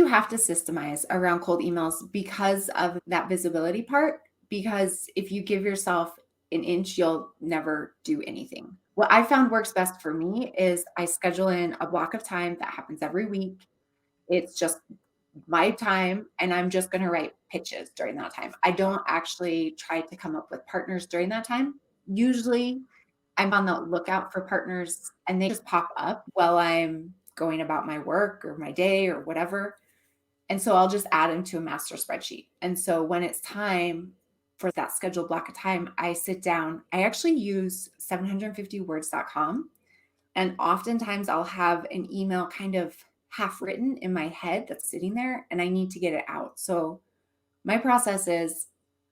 do have to systemize around cold emails because of that visibility part. Because if you give yourself an inch, you'll never do anything. What I found works best for me is I schedule in a block of time that happens every week. It's just my time, and I'm just going to write pitches during that time. I don't actually try to come up with partners during that time. Usually I'm on the lookout for partners and they just pop up while I'm going about my work or my day or whatever. And so I'll just add them to a master spreadsheet. And so when it's time for that scheduled block of time, I sit down. I actually use 750words.com. And oftentimes I'll have an email kind of half written in my head that's sitting there and I need to get it out. So my process is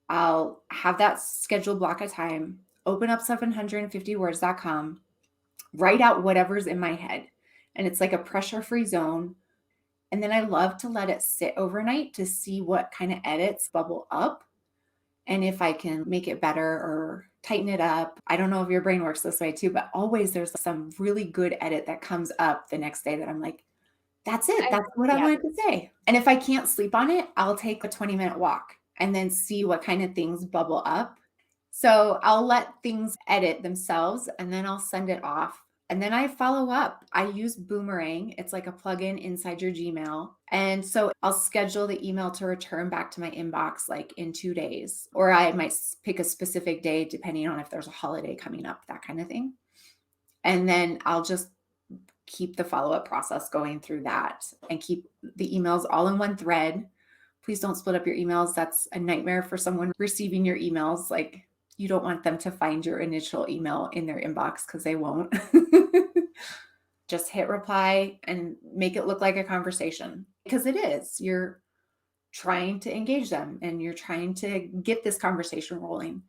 I'll have that scheduled block of time, open up 750words.com, write out whatever's in my head. And it's like a pressure-free zone. And then I love to let it sit overnight to see what kind of edits bubble up and if I can make it better or tighten it up. I don't know if your brain works this way too, but always there's some really good edit that comes up the next day that I'm like, that's it. That's what I wanted to say. And if I can't sleep on it, I'll take a 20-minute walk and then see what kind of things bubble up. So I'll let things edit themselves and then I'll send it off. And then I follow up. I use Boomerang. It's like a plugin inside your Gmail. And so I'll schedule the email to return back to my inbox like in 2 days, or I might pick a specific day depending on if there's a holiday coming up, that kind of thing. And then I'll just keep the follow-up process going through that and keep the emails all in one thread. Please don't split up your emails. That's a nightmare for someone receiving your emails. Like, you don't want them to find your initial email in their inbox because they won't. Just hit reply and make it look like a conversation because it is. You're trying to engage them and you're trying to get this conversation rolling.